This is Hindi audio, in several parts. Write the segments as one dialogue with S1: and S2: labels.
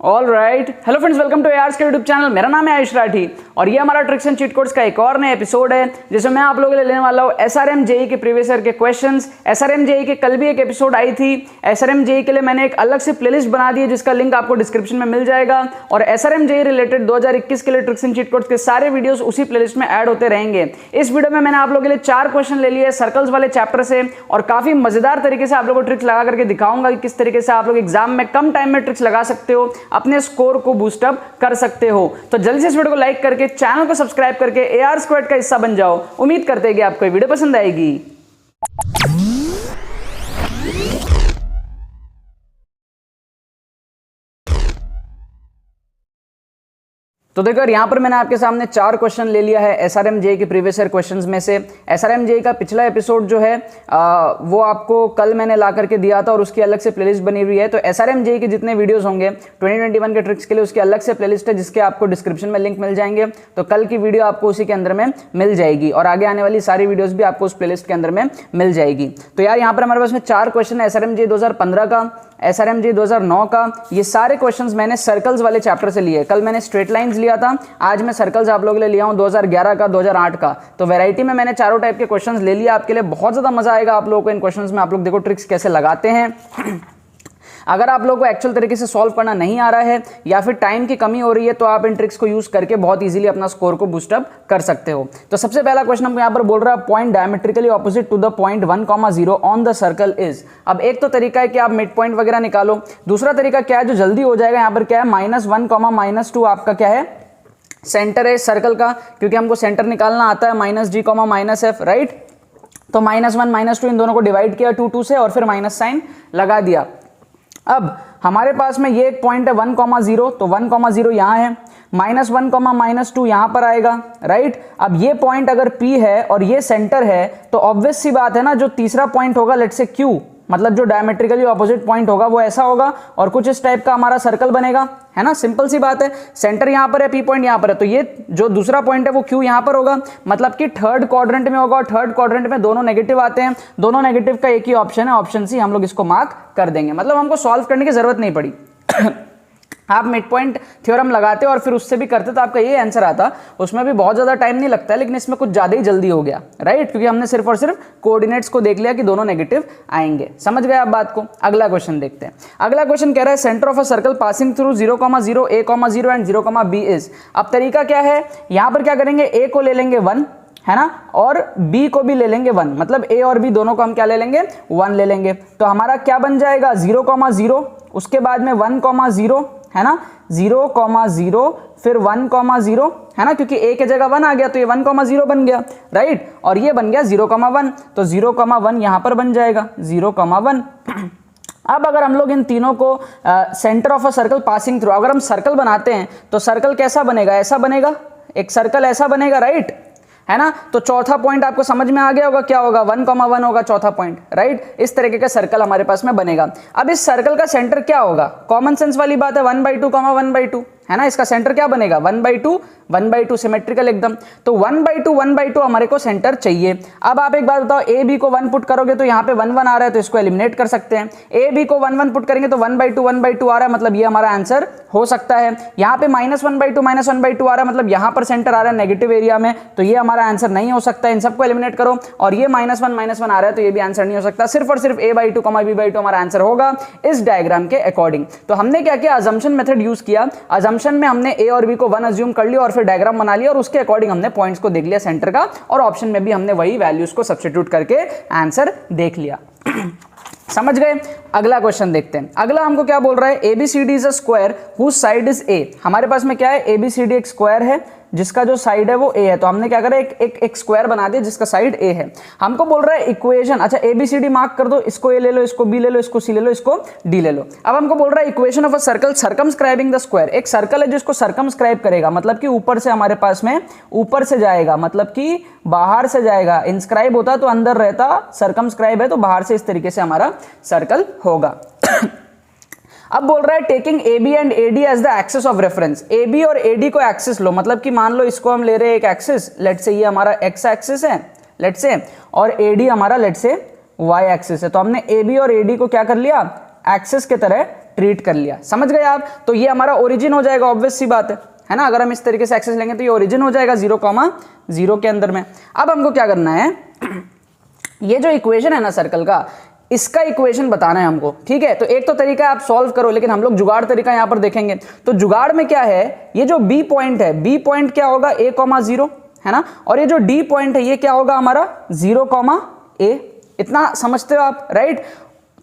S1: All right, hello friends, welcome to ARS के यूट्यूब चैनल। मेरा नाम है आयुष राठी और ये हमारा ट्रिक्स एंड चीट कोड्स का एक और नया एपिसोड है जिसमें मैं आप लोगों के लिए लेने वाला हूँ एसआरएम जेईई के प्रीवियस ईयर के क्वेश्चंस। एसआरएम जेईई के कल भी एक एपिसोड आई थी। एसआरएम जेईई के लिए मैंने एक अलग से प्लेलिस्ट बना दी है जिसका लिंक आपको डिस्क्रिप्शन में मिल जाएगा और एसआरएम जेईई रिलेटेड 2021 के लिए ट्रिक्स एंड चीट कोड्स के सारे वीडियोस उसी प्लेलिस्ट में ऐड होते रहेंगे। इस वीडियो में मैंने आप लोगों के लिए 4 क्वेश्चन ले लिए सर्कल्स वाले चैप्टर से और काफी मजेदार तरीके से आप लोगों को ट्रिक्स लगा करके दिखाऊंगा कि किस तरीके से आप लोग एग्जाम में कम टाइम में ट्रिक्स लगा सकते हो, अपने स्कोर को बूस्ट अप कर सकते हो। तो जल्दी से इस वीडियो को लाइक करके चैनल को सब्सक्राइब करके एआर स्क्वाड का हिस्सा बन जाओ। उम्मीद करते हैं कि आपको ये वीडियो पसंद आएगी। तो देखो यहाँ पर मैंने आपके सामने 4 क्वेश्चन ले लिया है एसआरएम जेईई के प्रीवियस ईयर क्वेश्चंस में से। एसआरएम जेईई का पिछला एपिसोड जो है वो आपको कल मैंने ला करके दिया था और उसकी अलग से प्लेलिस्ट बनी हुई है। तो एसआरएम जेईई के जितने वीडियोस होंगे 2021 के ट्रिक्स के लिए उसकी अलग से प्लेलिस्ट है जिसके आपको डिस्क्रिप्शन में लिंक मिल जाएंगे। तो कल की वीडियो आपको उसी के अंदर में मिल जाएगी और आगे आने वाली सारी वीडियोज भी आपको उस प्लेलिस्ट के अंदर में मिल जाएगी। तो यार यहाँ पर हमारे पास में 4 क्वेश्चन है एसआरएम जेईई 2015 का, एसआरएम जेईई 2009 का। ये सारे क्वेश्चंस मैंने सर्कल्स वाले चैप्टर से लिए। कल मैंने स्ट्रेट लाइंस लिया था, आज मैं सर्कल्स आप लोगों के लिए लिया हूं 2011 का, 2008 का। तो वैरायटी में मैंने चारों टाइप के क्वेश्चंस ले लिया आपके लिए। बहुत ज्यादा मजा आएगा आप लोगों को इन क्वेश्चंस में। आप लोग देखो ट्रिक्स कैसे लगाते हैं। अगर आप लोगों को एक्चुअल तरीके से सॉल्व करना नहीं आ रहा है या फिर टाइम की कमी हो रही है तो आप इन ट्रिक्स को यूज करके बहुत इजीली अपना स्कोर को बूस्ट अप कर सकते हो। तो सबसे पहला क्वेश्चन हमको यहाँ पर बोल रहा है point diametrically opposite to the point 1,0 on the circle is. अब एक तो तरीका है कि आप मिड पॉइंट वगैरह निकालो। दूसरा तरीका क्या है जो जल्दी हो जाएगा, यहाँ पर क्या है -1, -2 आपका क्या है सेंटर है सर्कल का, क्योंकि हमको सेंटर निकालना आता है -g, -f, राइट। तो -1, -2 इन दोनों को डिवाइड किया 2 से और फिर माइनस साइन लगा दिया। अब हमारे पास में ये एक पॉइंट है 1,0, तो 1,0 यहां है, -1, -2 यहां पर आएगा, राइट। अब ये पॉइंट अगर P है और ये सेंटर है तो ऑब्वियस सी बात है ना, जो तीसरा पॉइंट होगा लेट्स से Q, मतलब जो डायमेट्रिकली ऑपोजिट पॉइंट होगा वो ऐसा होगा और कुछ इस टाइप का हमारा सर्कल बनेगा, है ना। सिंपल सी बात है, सेंटर यहां पर है, P पॉइंट यहां पर है, तो ये जो दूसरा पॉइंट है वो Q यहां पर होगा, मतलब कि थर्ड क्वाड्रेंट में होगा और थर्ड क्वाड्रेंट में दोनों नेगेटिव आते हैं। दोनों नेगेटिव का एक ही ऑप्शन है, ऑप्शन सी। हम लोग इसको मार्क कर देंगे, मतलब हमको सॉल्व करने की जरूरत नहीं पड़ी। आप मिड पॉइंट थ्योरम लगाते और फिर उससे भी करते तो आपका ये आंसर आता। उसमें भी बहुत ज्यादा टाइम नहीं लगता है, लेकिन इसमें कुछ ज्यादा ही जल्दी हो गया, राइट, क्योंकि हमने सिर्फ और सिर्फ कोऑर्डिनेट्स को देख लिया कि दोनों नेगेटिव आएंगे। समझ गए आप बात को। अगला क्वेश्चन देखते हैं। अगला क्वेश्चन कह रहा है centre of a circle passing through 0,0, a,0 and 0,b is. अब तरीका क्या है, यहां पर क्या करेंगे, a को ले लेंगे 1, है ना, और b को भी ले लेंगे 1, मतलब a और b दोनों को हम क्या ले लेंगे, 1 ले लेंगे। तो हमारा क्या बन जाएगा 0,0, उसके बाद में 1,0, है ना, 0,0 फिर 1,0, है ना, क्योंकि a के जगह 1 आ गया तो ये 1,0 बन गया, राइट। और ये बन गया 0,1, तो 0,1 यहां पर बन जाएगा 0,1। अब अगर हम लोग इन तीनों को centre of a circle passing through, अगर हम सर्कल बनाते हैं तो सर्कल कैसा बनेगा, ऐसा बनेगा, एक सर्कल ऐसा बनेगा, राइट, है ना। तो चौथा पॉइंट आपको समझ में आ गया होगा, क्या होगा 1,1 होगा चौथा पॉइंट, राइट। इस तरीके का सर्कल हमारे पास में बनेगा। अब इस सर्कल का सेंटर क्या होगा, कॉमन सेंस वाली बात है, 1/2, 1/2, है ना। इसका सेंटर क्या बनेगा 1/2 सिमेट्रिकल एकदम। तो 1/2 हमारे को सेंटर चाहिए। अब आप एक बात बताओ, ए बी को 1 पुट करोगे तो यहाँ पे 1 आ रहा है, तो इसको एलिमिनेट कर सकते हैं। ए बी को 1 पुट करेंगे तो 1/2 आ रहा है, मतलब ये हमारा आंसर हो सकता है। यहाँ पे -1/2 आ रहा है, मतलब यहाँ पर सेंटर आ रहा है नेगेटिव एरिया में, तो ये हमारा आंसर नहीं हो सकता। इन सबको एलिमिनेट करो और ये -1 आ रहा है तो ये भी आंसर नहीं हो सकता। सिर्फ और सिर्फ a/2, b/2 हमारा आंसर होगा इस डायग्राम के अकॉर्डिंग। तो हमने क्या किया, अजम्पशन मेथड यूज किया। अजम्पशन में हमने a और b को 1 अज्यूम कर लिया और फिर डायग्राम बना लिया और उसके अकॉर्डिंग हमने पॉइंट्स को देख लिया सेंटर का, और ऑप्शन में भी हमने वही वैल्यूज को सब्स्टिट्यूट करके आंसर देख लिया। समझ गए। अगला क्वेश्चन देखते हैं। अगला हमको क्या बोल रहा है, ABCD is a square whose side is A। हमारे पास में क्या है, ABCD एक स्क्वायर है जिसका जो साइड है वो A है। तो हमने क्या करा, एक स्क्वायर बना दिया जिसका साइड A है। हमको बोल रहा है इक्वेशन, अच्छा ABCD मार्क कर दो, इसको A ले लो, इसको B ले लो, इसको C ले लो, इसको D ले लो। अब हमको बोल रहा है equation of a circle circumscribing the square. एक सर्कल है जिसको सर्कमस्क्राइब करेगा, मतलब कि ऊपर से हमारे पास में ऊपर से जाएगा, मतलब कि बाहर से जाएगा। इंस्क्राइब होता तो अंदर रहता, सर्कमस्क्राइब है तो बाहर से इस तरीके से हमारा सर्कल होगा। अब बोल रहा है taking AB and AD as the axis of reference. AB और AD को एक्सिस लो, मतलब कि मान लो इसको हम ले रहे हैं एक एक्सिस, लेट से ये हमारा x एक्सिस है लेट से, और AD हमारा लेट से y एक्सिस है। तो हमने AB और AD को क्या कर लिया, एक्सिस के तरह ट्रीट कर लिया। समझ गए आप? तो ये हमारा ओरिजिन हो जाएगा, ऑब्वियस सी बात है ना। अगर हम इस तरीके से एक्सेस लेंगे तो ये ओरिजिन हो जाएगा 0,0 के अंदर में। अब हमको क्या करना है, ये जो इक्वेशन है ना सर्कल का, इसका इक्वेशन बताना है हमको, ठीक है। तो एक तो तरीका है आप सॉल्व करो, लेकिन हम लोग जुगाड़ तरीका यहां पर देखेंगे। तो जुगाड़ में क्या है, ये जो बी पॉइंट है, बी पॉइंट क्या होगा, a,0 है ना, और ये जो डी पॉइंट है ये क्या होगा हमारा 0,a। इतना समझते हो आप, राइट।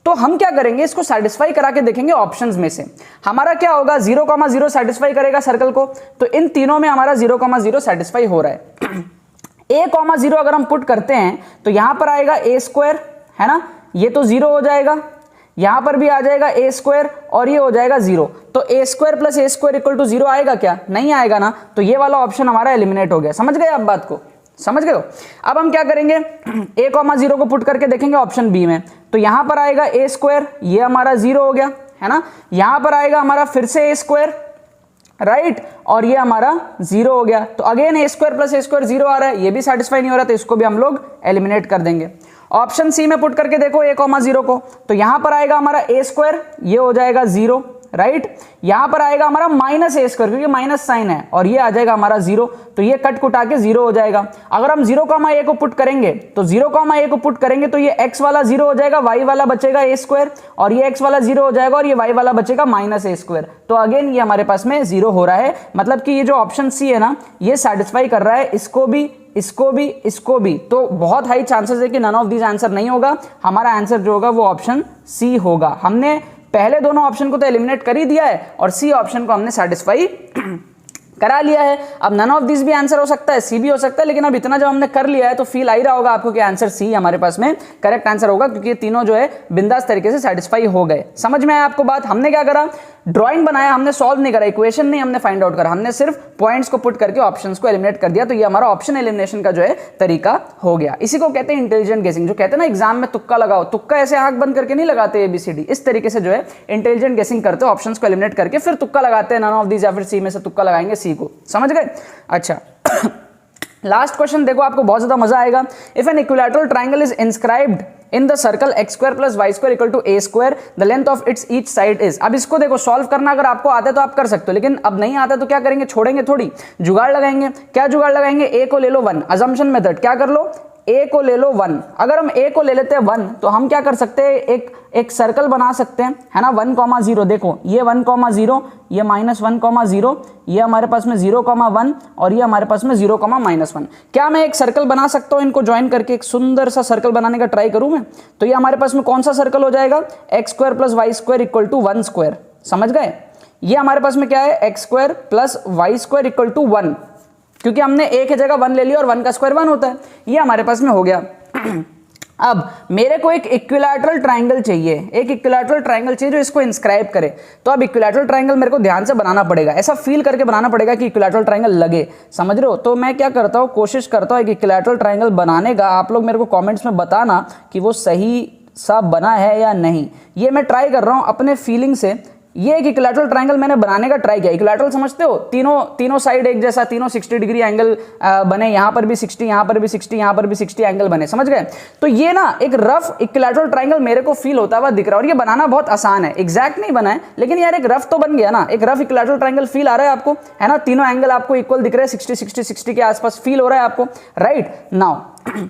S1: तो हम क्या करेंगे, इसको सेटिस्फाई करा के देखेंगे ऑप्शंस में से। हमारा क्या होगा, 0,0 सेटिस्फाई करेगा सर्कल को, तो इन तीनों में हमारा 0,0 सेटिस्फाई हो रहा है। a,0 अगर हम पुट करते हैं तो यहां पर आएगा a², है ना, ये तो 0 हो जाएगा, यहां पर भी आ जाएगा a² और ये हो जाएगा 0। तो a² plus a² equal to 0 आएगा क्या, नहीं आएगा ना। तो ये वाला ऑप्शन हमारा एलिमिनेट हो गया। समझ गए आप बात को, समझ गए हो। अब हम क्या करेंगे, a,0 को पुट करके देखेंगे ऑप्शन बी में। तो यहां पर आएगा a², ये हमारा 0 हो गया, है ना। यहां पर आएगा हमारा फिर से a², राइट, और ये हमारा 0 हो गया। तो अगेन a² प्लस a² 0 आ रहा है, ये भी सेटिस्फाई नहीं हो रहा, तो इसको भी हम लोग एलिमिनेट कर देंगे। ऑप्शन सी में पुट करके देखो a,0 को, तो यहां पर आएगा हमारा a², ये हो जाएगा 0, राइट। यहां पर आएगा हमारा -a², क्योंकि माइनस साइन है, और ये आ जाएगा हमारा 0। तो ये कट कुटा के 0 हो जाएगा। अगर हम 0,a को पुट करेंगे, तो 0,a को पुट करेंगे तो ये x वाला 0 हो जाएगा, y वाला बचेगा a², और ये x वाला 0 हो जाएगा, और ये y वाला बचेगा -a²। तो अगेन ये हमारे पास में 0 हो रहा है। मतलब कि ये जो ऑप्शन सी है ना, ये सेटिस्फाई कर रहा है इसको भी, इसको भी, इसको भी। तो बहुत हाई चांसेस है कि नन ऑफ दिस आंसर नहीं होगा। हमारा आंसर जो होगा वो ऑप्शन सी होगा। हमने पहले दोनों ऑप्शन को तो एलिमिनेट कर ही दिया है, और सी ऑप्शन को हमने सेटिस्फाई करा लिया है। अब नन ऑफ दिस भी आंसर हो सकता है, सी भी हो सकता है, लेकिन अब इतना जब हमने कर लिया है तो फील आ ही रहा होगा आपको कि आंसर सी हमारे पास में करेक्ट आंसर होगा, क्योंकि ये तीनों जो है बिंदास तरीके से सेटिस्फाई हो गए। समझ में आया आपको बात? हमने क्या करा, ड्राइंग बनाया, हमने सॉल्व नहीं करा, इक्वेशन नहीं हमने फाइंड आउट करा, हमने सिर्फ पॉइंट्स को पुट करके ऑप्शंस को एलिमिनेट कर दिया। तो ये हमारा ऑप्शन एलिमिनेशन का जो है तरीका हो गया। इसी को कहते हैं इंटेलिजेंट गेसिंग। जो कहते हैं ना एग्जाम में तुक्का लगाओ, तुक्का ऐसे आंख बंद करके नहीं लगाते ABCD, इस तरीके से जो है इंटेलिजेंट गेसिंग करते हो, ऑप्शंस को एलिमिनेट करके फिर तुक्का लगाते हैं, नन ऑफ दिस, या फिर सी में से तुक्का लगाएंगे सी को। समझ गए? अच्छा लास्ट क्वेश्चन देखो, आपको बहुत ज्यादा मजा आएगा। If an equilateral triangle is inscribed in the circle x² plus y² equal to a², the length of its each side is. अब इसको देखो सॉल्व करना अगर आपको आता है तो आप कर सकते हो, लेकिन अब नहीं आता तो क्या करेंगे, छोड़ेंगे थोड़ी, जुगाड़ लगाएंगे। क्या जुगाड़ लगाएंगे, a को ले लो 1, अजम्पशन मेथड। क्या कर लो, a को ले लो 1। अगर हम a को ले लेते हैं 1 तो हम क्या कर सकते हैं, एक सर्कल बना सकते हैं, है ना, 1,0। देखो ये 1,0, ये -1,0, ये हमारे पास में 0,1, और ये हमारे पास में 0,-1। क्या मैं एक सर्कल बना सकता हूं, इनको ज्वाइन करके एक सुंदर सा सर्कल बनाने का ट्राई करूं मैं? तो ये हमारे पास में कौन सा सर्कल हो जाएगा, x² plus y² equal to 1²। समझ गए? ये हमारे पास में क्या है, x² plus y² equal to 1, क्योंकि हमने a की जगह 1 ले लिया और 1 का स्क्वायर 1 होता है। ये हमारे पास में हो गया। अब मेरे को एक इक्विलैटरल ट्राइंगल चाहिए, एक इक्विलैटरल ट्राइंगल चाहिए जो इसको इंस्क्राइब करे। तो अब इक्विलैटरल ट्राइंगल मेरे को ध्यान से बनाना पड़ेगा, ऐसा फील करके बनाना पड़ेगा कि इक्विलैटरल ट्राइंगल लगे। समझ रहे हो? तो मैं क्या करता हूँ, कोशिश करता हूँ एक इक्विलैटरल ट्राइंगल बनाने का। आप लोग मेरे को कॉमेंट्स में बताना कि वो सही सा बना है या नहीं। ये मैं ट्राई कर रहा हूँ अपने फीलिंग से। ये एक इक्विलैटरल ट्राइंगल मैंने बनाने का ट्राई किया। इक्विलैटरल समझते हो, तीनों साइड एक जैसा, तीनों 60 डिग्री एंगल बने, यहां पर भी 60, यहां पर भी 60, यहां पर भी 60 एंगल बने। समझ गए? तो ये ना एक रफ इक्विलैटरल ट्राइंगल मेरे को फील होता हुआ दिख रहा है, और ये बनाना बहुत आसान है। एग्जैक्ट नहीं बना है, लेकिन यार एक रफ तो बन गया ना। एक रफ इक्विलैटरल ट्राइंगल फील आ रहा है आपको, है ना? तीनों एंगल आपको इक्वल दिख रहे हैं, 60 60 60 के आसपास फील हो रहा है आपको, राइट? नाउ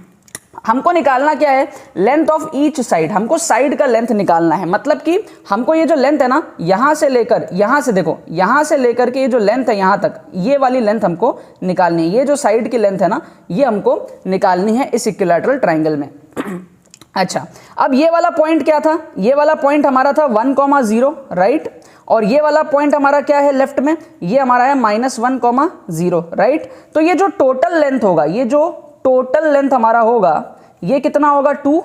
S1: हमको निकालना क्या है, लेंथ ऑफ ईच साइड। हमको साइड का लेंथ निकालना है। मतलब कि हमको ये जो लेंथ है ना, यहां से लेकर, यहां से देखो, यहां से लेकर के ये जो लेंथ है यहां तक, ये वाली लेंथ हमको निकालनी है। ये जो साइड की लेंथ है ना, ये हमको निकालनी है इस इक्विलैटरल ट्राइंगल में। अच्छा, अब ये वाला पॉइंट क्या था, ये वाला पॉइंट हमारा था 1,0, राइट? और ये वाला पॉइंट हमारा क्या है लेफ्ट में, ये हमारा है -1,0, राइट? तो ये जो टोटल लेंथ होगा, ये जो टोटल लेंथ हमारा होगा, ये कितना होगा, 2,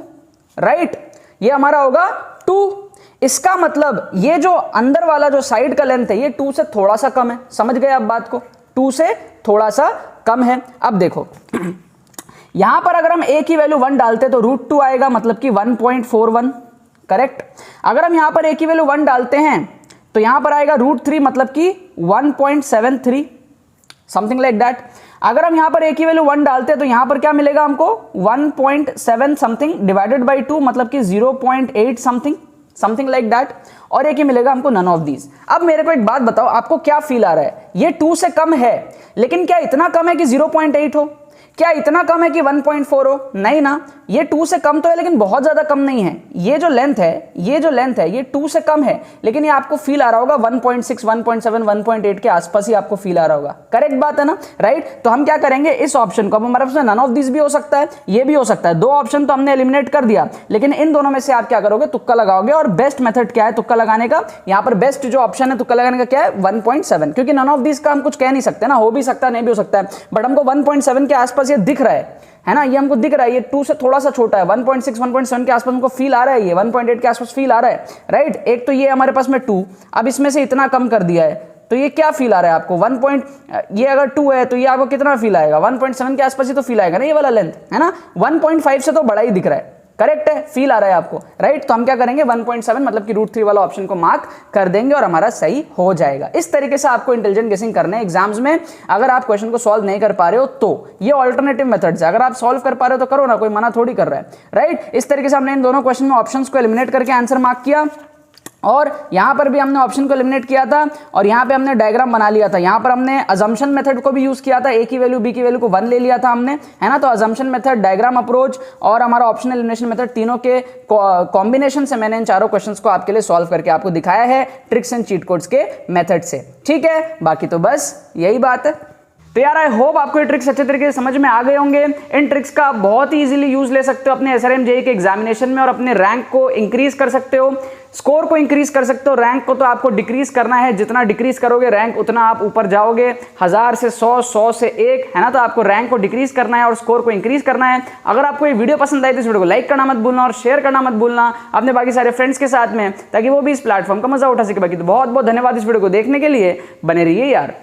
S1: राइट? ये हमारा होगा 2। इसका मतलब ये जो अंदर वाला जो साइड का लेंथ है, ये 2 से थोड़ा सा कम है। समझ गए आप बात को? 2 से थोड़ा सा कम है। अब देखो यहां पर अगर हम a की वैल्यू 1 डालते तो √2 आएगा, मतलब कि 1.41, करेक्ट? अगर हम यहां पर a की वैल्यू 1 डालते हैं तो यहां पर आएगा √3, मतलब कि 1.73, समथिंग लाइक दैट। अगर हम यहां पर a की वैल्यू 1 डालते हैं तो यहां पर क्या मिलेगा हमको, 1.7 समथिंग डिवाइडेड बाई 2, मतलब कि 0.8 समथिंग, समथिंग लाइक दैट, और एक ही मिलेगा हमको नन ऑफ दीज। अब मेरे को एक बात बताओ, आपको क्या फील आ रहा है? ये 2 से कम है, लेकिन क्या इतना कम है कि 0.8 हो? क्या इतना कम है कि 1.4 हो? नहीं ना, ये 2 से कम तो है लेकिन बहुत ज्यादा कम नहीं है। ये जो लेंथ है, ये 2 से कम है, लेकिन ये आपको फील आ रहा होगा 1.6, 1.7, 1.8 के आसपास ही आपको फील आ रहा होगा। करेक्ट बात है ना, राइट? तो हम क्या करेंगे, इस ऑप्शन को, अब हमारे पास नन ऑफ दिस भी हो सकता है, ये भी हो सकता है, 2 ऑप्शन तो हमने एलिमिनेट कर दिया, लेकिन इन दोनों में से आप क्या करोगे, तुक्का लगाओगे। और बेस्ट मेथड क्या है तुक्का लगाने का? यहां पर बेस्ट जो ऑप्शन है तुक्का लगाने का क्या है, 1.7, क्योंकि नन ऑफ दिस का हम कुछ कह नहीं सकते ना, हो भी सकता है नहीं भी हो सकता है, बट हमको 1.7 के आसपास ये दिख रहा है ना, ये हमको दिख रहा है, ये 2 से थोड़ा सा छोटा है, 1.6, 1.7 के आसपास हमको फील आ रहा है, ये 1.8 के आसपास फील आ रहा है, राइट? एक तो ये हमारे पास में 2, अब इसमें से इतना कम कर दिया है, तो ये क्या फील आ रहा है आपको? ये अगर 2 है तो ये आपको कितना फील आएगा? 1.7 के आसपास ही तो फील आएगा ना, ये वाला लेंथ है ना, 1.5 से तो बड़ा ही दिख रहा है। करेक्ट है, फील आ रहा है आपको, राइट? तो हम क्या करेंगे, 1.7 मतलब कि √3 वाला ऑप्शन को मार्क कर देंगे और हमारा सही हो जाएगा। इस तरीके से आपको इंटेलिजेंट गेसिंग करना है एग्जाम्स में। अगर आप क्वेश्चन को सॉल्व नहीं कर पा रहे हो तो ये ऑल्टरनेटिव मेथड्स है, अगर आप सॉल्व कर पा रहे हो तो करो ना, कोई मना थोड़ी कर रहा है, राइट? इस तरीके से हमने इन दोनों क्वेश्चन में ऑप्शंस को एलिमिनेट करके आंसर मार्क किया, और यहां पर भी हमने ऑप्शन को एलिमिनेट किया था, और यहां पे हमने डायग्राम बना लिया था। यहां पर हमने अजम्पशन मेथड को भी यूज किया था, ए की वैल्यू बी की वैल्यू को 1 ले लिया था हमने, है ना? तो अजम्पशन मेथड, डायग्राम अप्रोच और हमारा ऑप्शन एलिमिनेशन मेथड, तीनों के कॉम्बिनेशन से मैंने इन चारों क्वेश्चंस को आपके लिए सॉल्व करके आपको दिखाया है ट्रिक्स एंड चीट कोड्स के मेथड से। ठीक है, बाकी तो बस यही बात है। तो यार आई होप आपको ये ट्रिक्स अच्छे तरीके से समझ में आ गए होंगे। इन ट्रिक्स का आप बहुत ही इजीली यूज ले सकते हो अपने SRM JEE के एग्जामिनेशन में, और अपने रैंक को इंक्रीज कर सकते हो, स्कोर को इंक्रीज कर सकते हो। रैंक को तो आपको डिक्रीज करना है, जितना डिक्रीज करोगे रैंक उतना आप ऊपर जाओगे, 1000 से 100, 100 से 1, है ना? तो आपको रैंक को डिक्रीज करना है और स्कोर को इंक्रीज करना है। अगर आपको ये वीडियो पसंद आई तो इस वीडियो को लाइक करना मत भूलना और शेयर करना मत भूलना अपने बाकी सारे फ्रेंड्स के साथ में, ताकि वो भी इस प्लेटफॉर्म का मजा उठा सके। बाकी तो बहुत बहुत धन्यवाद इस वीडियो को देखने के लिए, बने रहिए यार।